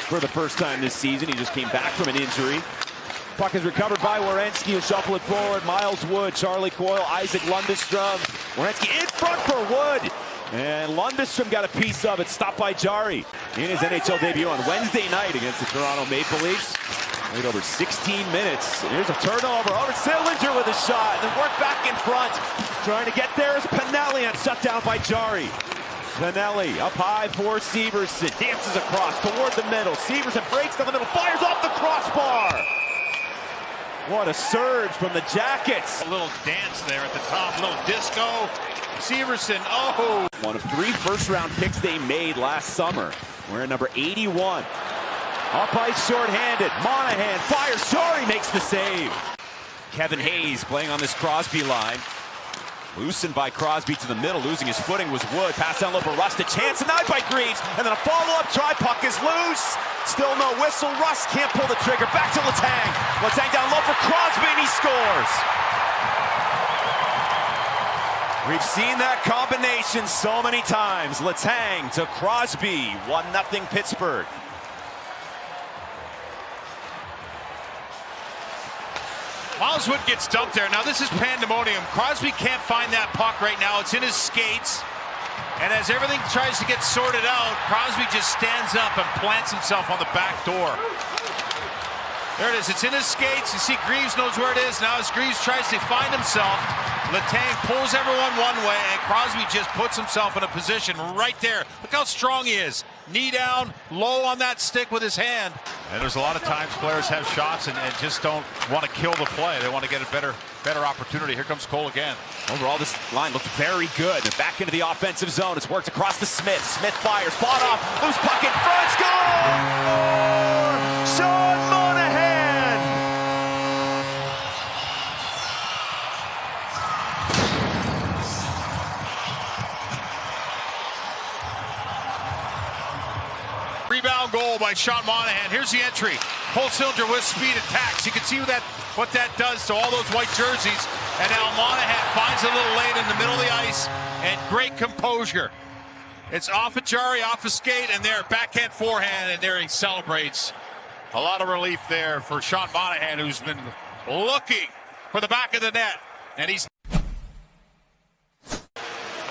for the first time this season. He just came back from an injury. Puck is recovered by Werenski, who shuffle it forward. Miles Wood, Charlie Coyle, Isaac Lundestrom. Werenski in front for Wood. And Lundestrom got a piece of it, stopped by Jari in his NHL debut on Wednesday night against the Toronto Maple Leafs. Played over 16 minutes. Here's a turnover over Sillinger with a shot. And then work back in front. Trying to get there is Pinelli, and shut down by Jari. Pinelli up high for Severson. Dances across toward the middle. Severson breaks down the middle, fires off the crossbar. What a surge from the Jackets. A little dance there at the top, a little disco. Severson, oh! One of 3 first-round picks they made last summer. We're at number 81. Up ice short-handed. Monahan fires. Jari makes the save. Kevin Hayes playing on this Crosby line. Loosened by Crosby to the middle. Losing his footing was Wood. Pass down low for Rust. A chance denied by Greaves. And then a follow-up try. Puck is loose. Still no whistle. Rust can't pull the trigger. Back to Letang. Letang down low for Crosby, and he scores. We've seen that combination so many times. Letang to Crosby. 1-0 Pittsburgh. Miles Wood gets dumped there. Now this is pandemonium. Crosby can't find that puck right now. It's in his skates. And as everything tries to get sorted out, Crosby just stands up and plants himself on the back door. There it is. It's in his skates. You see Greaves knows where it is. Now as Greaves tries to find himself, Letang pulls everyone one way, and Crosby just puts himself in a position right there. Look how strong he is. Knee down, low on that stick with his hand. And there's a lot of times players have shots and just don't want to kill the play. They want to get a better opportunity. Here comes Cole again. Overall, this line looks very good. They're back into the offensive zone. It's worked across to Smith. Smith fires. Bought off. Loose puck in front. Score! Sean Monahan! Rebound goal by Sean Monahan. Here's the entry. Whole cylinder with speed attacks. You can see what that does to all those white jerseys. And now Monahan finds a little lane in the middle of the ice, and great composure. It's off a Jari, off a skate, and there, backhand, forehand, and there he celebrates. A lot of relief there for Sean Monahan, who's been looking for the back of the net. And he's...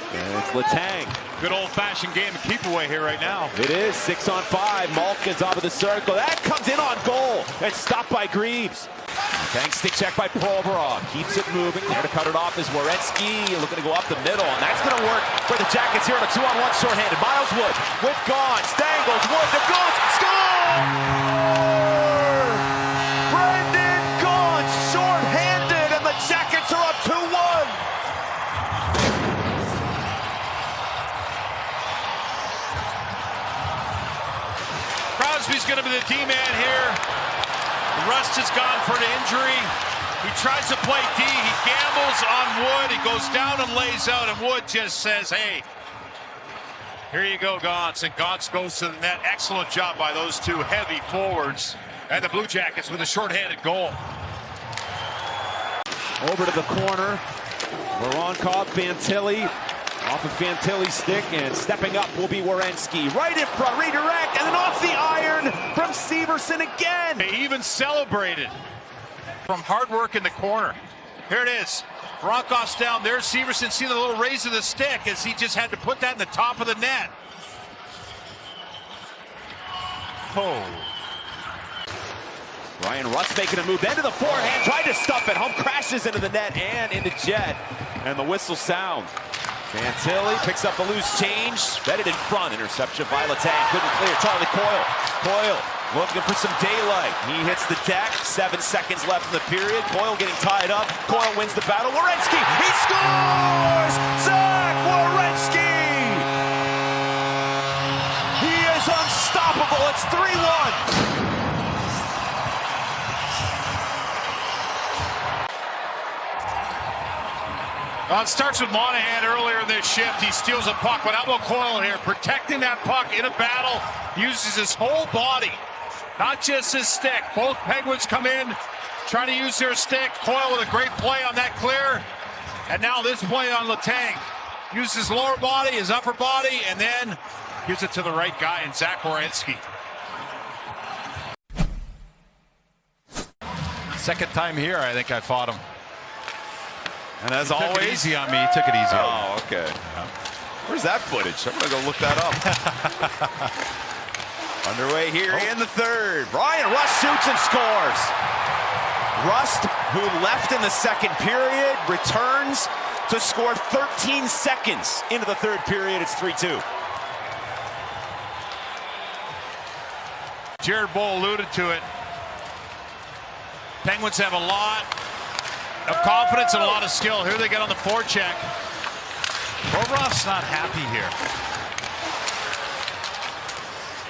And it's Letang. Good old-fashioned game of keep away here right now. It is 6-on-5. Malkin's off of the circle. That comes in on goal. And stopped by Greaves. Letang stick check by Provorov. Keeps it moving. There to cut it off is Werenski. Looking to go up the middle. And that's going to work for the Jackets here on a 2-on-1 shorthanded. Miles Wood with Gaunce. Dangles. Wood to Gaunce. Score! Brendan Gaunce shorthanded. And the Jackets are up 2-1. Crosby's going to be the D-man here. Rust has gone for an injury. He tries to play D. He gambles on Wood. He goes down and lays out, and Wood just says, hey, here you go, Gaunce. And Gaunce goes to the net. Excellent job by those two heavy forwards. And the Blue Jackets with a shorthanded goal. Over to the corner. Voronkov, Fantilli. Off of Fantilli's stick, and stepping up will be Werenski. Right in front, redirect, and then off the iron from Severson again. They even celebrated from hard work in the corner. Here it is. Veronkov's down there. Severson see the little raise of the stick as he just had to put that in the top of the net. Oh. Ryan Rust making a move into the forehand, tried to stuff it. Home crashes into the net and into Jet, and the whistle sound. Fantilli picks up the loose change, fed it in front, interception by Letang, couldn't clear. Charlie Coyle. Coyle looking for some daylight. He hits the deck, 7 seconds left in the period. Coyle getting tied up. Coyle wins the battle. Werenski, he scores! Zach Werenski! He is unstoppable. It's 3-1. Well, it starts with Monahan earlier in this shift. He steals a puck, but how about Coyle here? Protecting that puck in a battle, uses his whole body, not just his stick. Both Penguins come in, trying to use their stick. Coyle with a great play on that clear. And now this play on Letang. Uses his lower body, his upper body, and then gives it to the right guy in Zach Werenski. Second time here, I think I fought him. And as always, took it easy on me. He took it easy. Oh, okay. Where's that footage? I'm gonna go look that up. Underway here in the third. Ryan Rust shoots and scores. Rust, who left in the second period, returns to score 13 seconds into the third period. It's 3-2. Jared Bull alluded to it. Penguins have a lot of confidence and a lot of skill. Here they get on the forecheck. Bobrov's not happy here.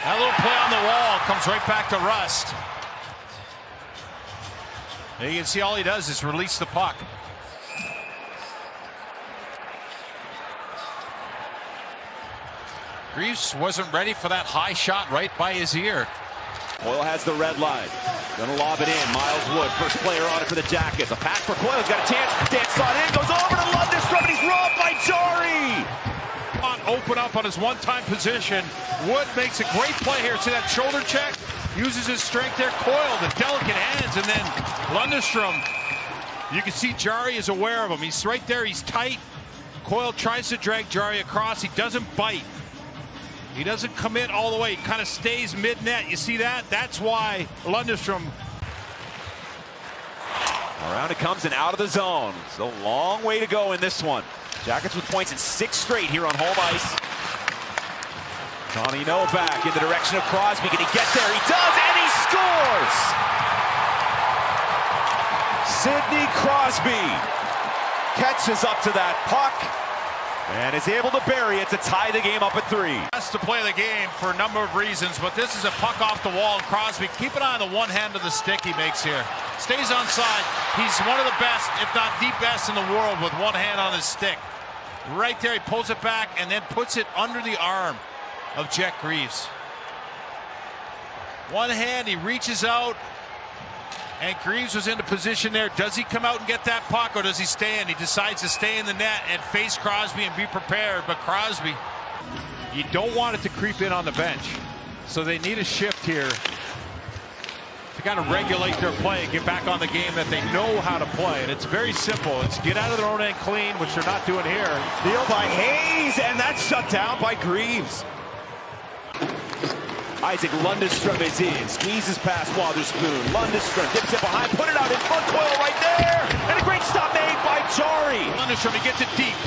That little play on the wall comes right back to Rust. And you can see all he does is release the puck. Greaves wasn't ready for that high shot right by his ear. Coyle has the red line. Gonna lob it in. Miles Wood, first player on it for the Jackets. A pass for Coyle. He's got a chance. Dance on in. Goes over to Lundestrom, and he's robbed by Jari. Open up on his one-time position. Wood makes a great play here. See that shoulder check? Uses his strength there. Coyle, the delicate hands, and then Lundestrom. You can see Jari is aware of him. He's right there. He's tight. Coyle tries to drag Jari across. He doesn't bite. He doesn't commit all the way. He kind of stays mid-net. You see that? That's why Lundestrom. Around it comes and out of the zone. It's a long way to go in this one. Jackets with points in 6 straight here on home ice. Johnny Novak in the direction of Crosby. Can he get there? He does, and he scores! Sidney Crosby catches up to that puck and is able to bury it to tie the game up at 3. Has to play the game for a number of reasons, but this is a puck off the wall. Crosby, keep an eye on the one hand of the stick he makes here. Stays on side. He's one of the best, if not the best in the world with one hand on his stick. Right there, he pulls it back and then puts it under the arm of Jack Greaves. One hand, he reaches out, and Greaves was in the position there. Does he come out and get that puck, or does he stay in? He decides to stay in the net and face Crosby and be prepared. But Crosby, you don't want it to creep in on the bench. So they need a shift here to kind of regulate their play and get back on the game that they know how to play. And it's very simple. It's get out of their own end clean, which they're not doing here. Steal by Hayes, and that's shut down by Greaves. Isaac Lundestrom is in, squeezes past Wotherspoon. Lundestrom gets it behind, put it out in front, Coyle right there, and a great stop made by Jari. Lundestrom, he gets it deep,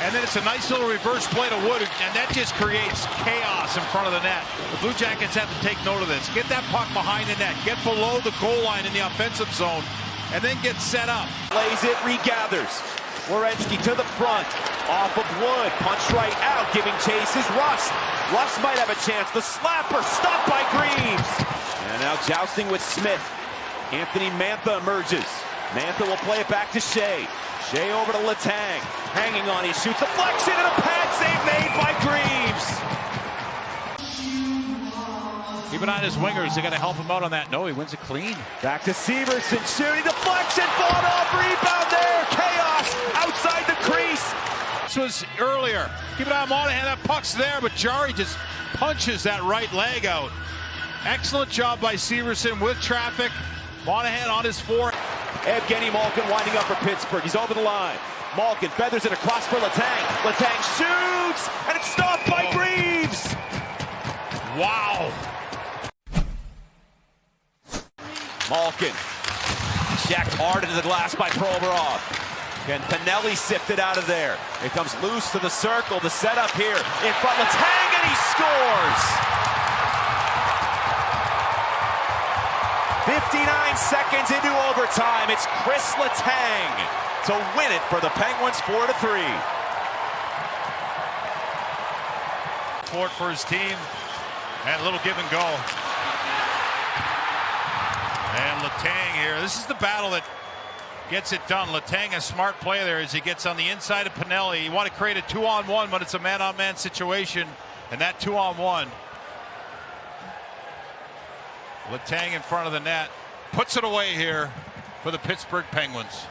and then it's a nice little reverse play to Wood, and that just creates chaos in front of the net. The Blue Jackets have to take note of this. Get that puck behind the net, get below the goal line in the offensive zone, and then get set up. Plays it, regathers. Werenski to the front, off of Wood, punch right out, giving chase is Rust. Rust might have a chance. The slapper stopped by Greaves. And now jousting with Smith. Anthony Mantha emerges. Mantha will play it back to Shea. Shea over to Letang. Hanging on, he shoots, deflection, and a pad save made by Greaves. Keep an eye on his wingers. They got to help him out on that. No, he wins it clean. Back to Severson, shooting, deflection, fought off, rebound there. Chaos outside the crease. This was earlier. Keep an eye on Monahan. That puck's there, but Jari just punches that right leg out. Excellent job by Severson with traffic. Monahan on his four. Evgeny Malkin winding up for Pittsburgh. He's over the line. Malkin feathers it across for Letang. Letang shoots, and it's stopped by Greaves. Wow. Malkin jacked hard into the glass by Provorov. Can Pinelli sift it out of there? It comes loose to the circle. The setup here in front. Letang, and he scores. 59 seconds into overtime. It's Chris Letang to win it for the Penguins 4-3. Support for his team, and a little give and go. And Letang here. This is the battle that gets it done. Letang, a smart play there as he gets on the inside of Pinelli. You want to create a 2-on-1, but it's a man-on-man situation, and that 2-on-1. Letang in front of the net. Puts it away here for the Pittsburgh Penguins.